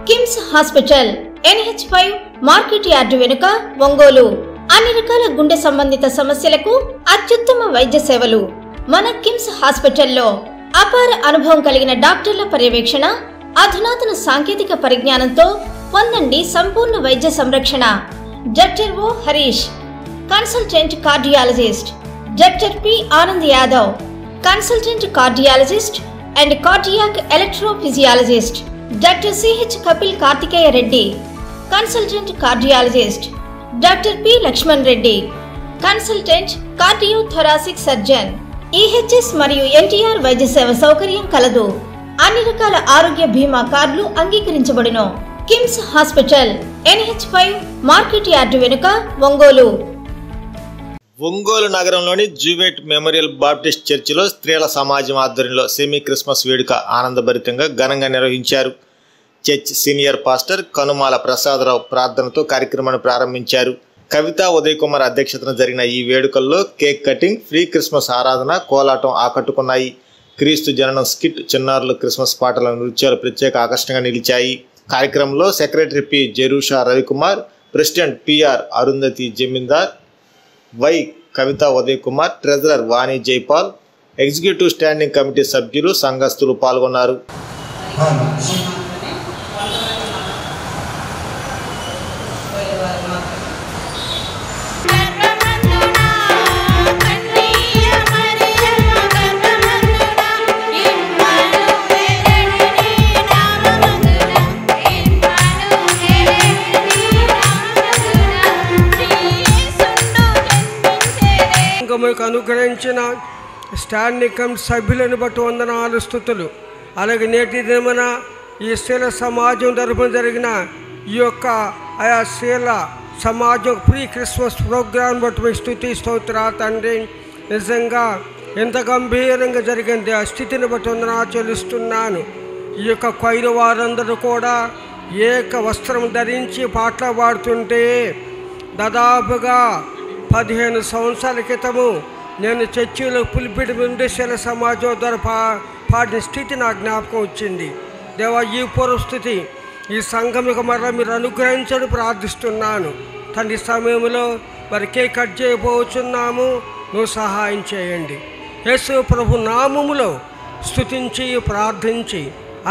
KIMS hospital NH5 market yard వెనుక ఒంగోలు. అన్ని రకాల గుండె సంబంధిత సమస్యలకు అత్యుత్తమ వైద్య సేవలు. మన కిమ్స్ హాస్పిటల్లో అపార అనుభవం కలిగిన డాక్టర్ల పర్యవేక్షణ, అధునాతన సాంకేతిక పరిజ్ఞానంతో పొందండి సంపూర్ణ వైద్య సంరక్షణ. Doctor O Harish, consultant cardiologist. Doctor P Anand Yadav, consultant cardiologist and cardiac electrophysiologist. Doctor CH Kapil Karthikeya Reddy, consultant cardiologist. Doctor P Lakshman Reddy, consultant cardiothoracic surgeon. EHS మరియు NTR వైద్య సేవ సౌకర్యం కలదు. అన్ని రకాల ఆరోగ్య బీమా కార్డులు అంగీకరించబడును. KIMS hospital NH5 market yard వెనుక ఒంగోలు. ఒంగోలు నగరంలోని జూవేట్ మెమోరియల్ బాప్టిస్ట్ చర్చిలో స్త్రీల సమాజం ఆధ్వర్యంలో సెమీ క్రిస్మస్ వేడుక ఆనందభరితంగా ఘనంగా నిర్వహించారు. చర్చ్ సీనియర్ పాస్టర్ కనుమాల ప్రసాదరావు ప్రార్థనతో కార్యక్రమాన్ని ప్రారంభించారు. కవిత ఉదయ్ కుమార్ అధ్యక్షతన జరిగిన ఈ వేడుకల్లో కేక్ కటింగ్, ఫ్రీ క్రిస్మస్ ఆరాధన, కోలాటం ఆకట్టుకున్నాయి. క్రీస్తు జననం స్కిట్, చిన్నారులు క్రిస్మస్ పాటల నృత్యాలు ప్రత్యేక ఆకర్షణగా నిలిచాయి. కార్యక్రమంలో secretary P Jerusha Ravikumar, president PR Arundhati Zamindar, Y Kavitha Uday Kumar, treasurer Vani Jaipal, executive standing committee సభ్యులు, సంఘస్థులు పాల్గొన్నారు. అనుగ్రహించిన స్టాండింగ్ కమిటీ సభ్యులను బట్టి వందనాలు, స్తుతులు. అలాగే నేటి దినమున ఈ శీల సమాజం తరపున జరిగిన ఈ యొక్క ఆయా శీల సమాజం ప్రీ క్రిస్మస్ ప్రోగ్రాం బట్టి స్తుతి స్తోత్ర తండ్రి. నిజంగా ఎంత గంభీరంగా జరిగింది ఆ స్థితిని బట్టి వందనాలు చెల్లిస్తున్నాను. ఈ యొక్క కొయిన వారందరూ కూడా ఏక వస్త్రం ధరించి పాటలు పాడుతుంటే దాదాపుగా 15 సంవత్సరాల క్రితము నేను చర్చిలో పులిపిడి నుండి శిల సమాజం ద్వారా పాడిన స్థితి నా జ్ఞాపకం వచ్చింది. దేవా, ఈ పూర్వస్థితి ఈ సంఘముకు మరలా మీరు అనుగ్రహించని ప్రార్థిస్తున్నాను తండ్రి. సమయంలో మరి కేక్ కట్ చేయబోచున్నాము, నువ్వు సహాయం చేయండి. యేసు ప్రభు నామములో స్తుతించి ప్రార్థించి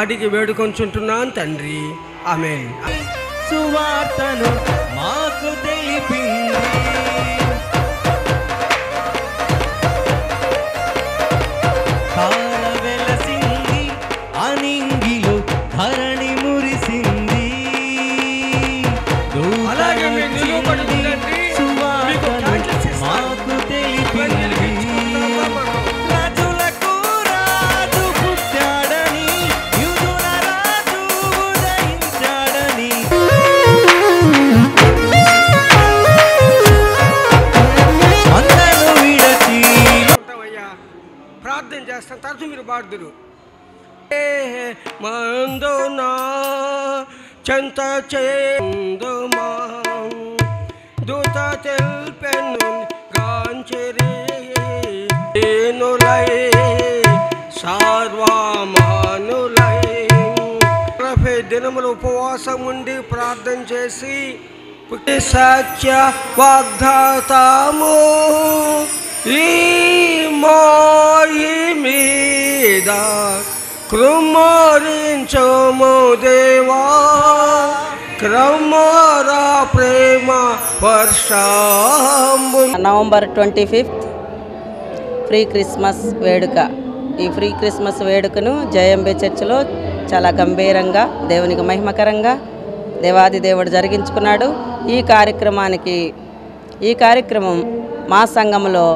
అడిగి వేడుకొంచుంటున్నాను తండ్రి, ఆమేన్. సువార్తను మాకు తెలిపింది, వెలసింది అనింగిలో ధరణి మురిసింది. మాకు తెలిపింది, రాజులకు రాజు పుట్టాడని, యూదుల రాజు ఉదయించాడని. అందరూ విడచి ప్రార్థన చేస్తాను, తరచు మీరు పాడుదురు. మందునా చెంత చేందుమా దూత తెల్పెను గాంచెరి ఏనులై సార్వామానులై దినములు ఉపవాసం ఉండి ప్రార్థన చేసి సత్య వాగ్దాతము ఈ మాయి మీద కృమరించము దేవా, క్రమరా ప్రేమ వర్షంబు. నవంబర్ 25 ఫ్రీ క్రిస్మస్ వేడుక. ఈ ఫ్రీ క్రిస్మస్ వేడుకను జయంబే చర్చిలో చాలా గంభీరంగా, దేవునికి మహిమకరంగా దేవాది దేవుడు జరిగించుకున్నాడు. ఈ కార్యక్రమం మా సంఘంలో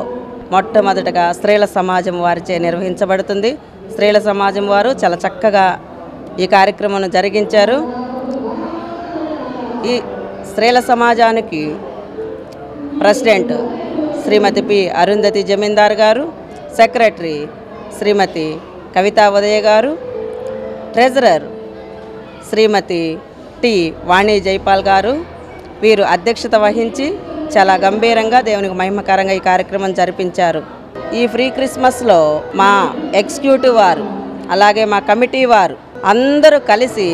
మొట్టమొదటగా స్త్రీల సమాజం వారిచే నిర్వహించబడుతుంది. స్త్రీల సమాజం వారు చాలా చక్కగా ఈ కార్యక్రమం జరిగించారు. ఈ స్త్రీల సమాజానికి ప్రెసిడెంట్ శ్రీమతి P అరుంధతి జమీందార్ గారు, సెక్రటరీ శ్రీమతి కవిత ఉదయ గారు, ట్రెజరర్ శ్రీమతి T వాణి జైపాల్ గారు, వీరు అధ్యక్షత వహించి చాలా గంభీరంగా దేవునికి మహిమకరంగా ఈ కార్యక్రమం జరిపించారు. ఈ ఫ్రీ క్రిస్మస్లో మా ఎగ్జిక్యూటివ్ వారు అలాగే మా కమిటీ వారు అందరూ కలిసి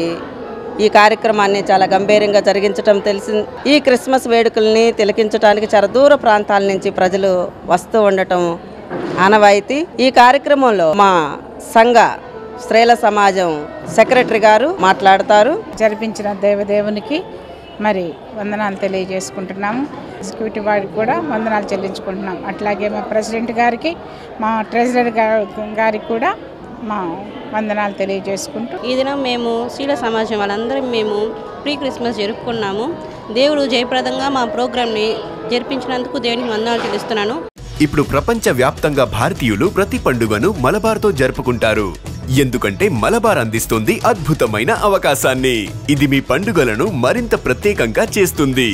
ఈ కార్యక్రమాన్ని చాలా గంభీరంగా జరిగించడం తెలిసింది. ఈ క్రిస్మస్ వేడుకల్ని తిలకించడానికి చాలా దూర ప్రాంతాల నుంచి ప్రజలు వస్తూ ఉండటం ఆనవాయితీ. ఈ కార్యక్రమంలో మా సంఘ స్త్రీల సమాజం సెక్రటరీ గారు మాట్లాడతారు. జరిపించిన దేవదేవునికి మరి వందనాలు తెలియజేసుకుంటున్నాము. సెక్యూరిటీ వారికి కూడా వందనాలు చెల్లించుకుంటున్నాం. అట్లాగే మా ప్రెసిడెంట్ గారికి, మా ట్రెజరర్ గారికి కూడా మా వందనాలు తెలియజేసుకుంటూ ఈ దినం మేము స్త్రీల సమాజం వాళ్ళందరం మేము ప్రీ క్రిస్మస్ జరుపుకున్నాము. దేవుడు జయప్రదంగా మా ప్రోగ్రామ్ని జరిపించినందుకు దేవునికి వందనాలు చెల్లిస్తున్నాను. ఇప్పుడు ప్రపంచ వ్యాప్తంగా భారతీయులు ప్రతి పండుగను మలబార్తో జరుపుకుంటారు. ఎందుకంటే మలబార్ అందిస్తుంది అద్భుతమైన అవకాశాన్ని. ఇది మీ పండుగలను మరింత ప్రత్యేకంగా చేస్తుంది.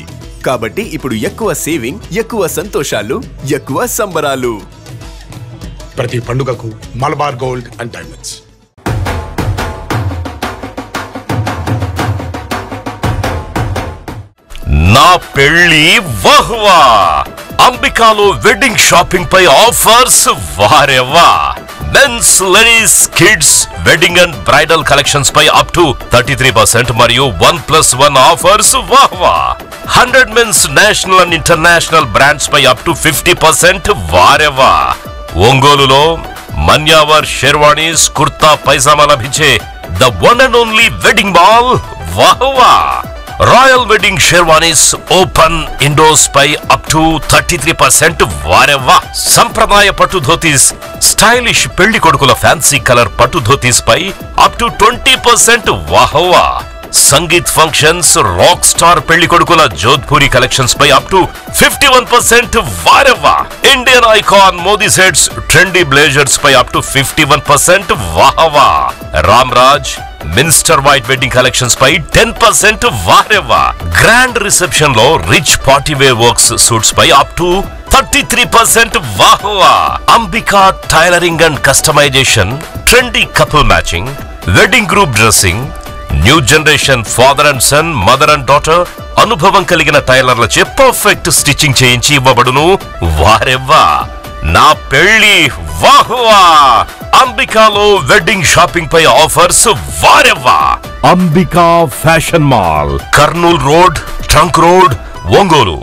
కాబట్టి ఇప్పుడు ఎక్కువ సేవింగ్, ఎక్కువ సంతోషాలు, ఎక్కువ సంబరాలు. ప్రతి పండుగకు మలబార్ గోల్డ్ అండ్ డైమండ్స్. నా పెళ్లి వహ్వా. అంబికాలో వెడ్డింగ్ షాపింగ్ పై ఆఫర్స్ వారెవ్వా. Mens, ladies, kids wedding and bridal collections పై అప్ టు 33% మరియు 1+1 ఆఫర్స్ వాహ్వా. 100 mens national and international brands పై అప్ టు 50% వారెవ్వా. ఒంగోలులో మన్యావర్ షెర్వాణీస్, కుర్తా పైజామా లభించే the one and only wedding mall వాహ్వా. Royal wedding sherwanis open indoors పై అప్ టు 33% వారెవ్వా. సంప్రదాయ పట్టు ధోతీస్, స్టైలిష్ పెళ్లి కొడుకుల ఫ్యాన్సీ కలర్ పట్టు ధోతీస్ పై అప్ టు 20% వాహ్వా. సంగీత్ ఫంక్షన్స్, రాక్ స్టార్ పెళ్లి కొడుకుల జోధ్పూరి కలెక్షన్స్ పై అప్ టు 51% వారెవ్వా. Indian icon Modi sets, trendy blazers పై అప్ టు 51% వాహ్వా. Ram Raj minister white wedding collections పై 10% వారెవ్వా. గ్రాండ్ రిసెప్షన్ లో rich party wear works suits పై అప్ టు 33% వాహ్వా. Ambika tailoring and customisation, trendy couple matching, wedding group dressing, new generation father and son, mother and daughter అనుభవం కలిగిన టైలర్లచే perfect stitching చేయించి ఇవ్వబడును వారెవ్వా. నా పెళ్లి వాహ్వా. అంబికాలో వెడ్డింగ్ షాపింగ్ పై ఆఫర్స్ వారెవ్వా. Ambika fashion mall, Kurnool road, trunk road, Ongole.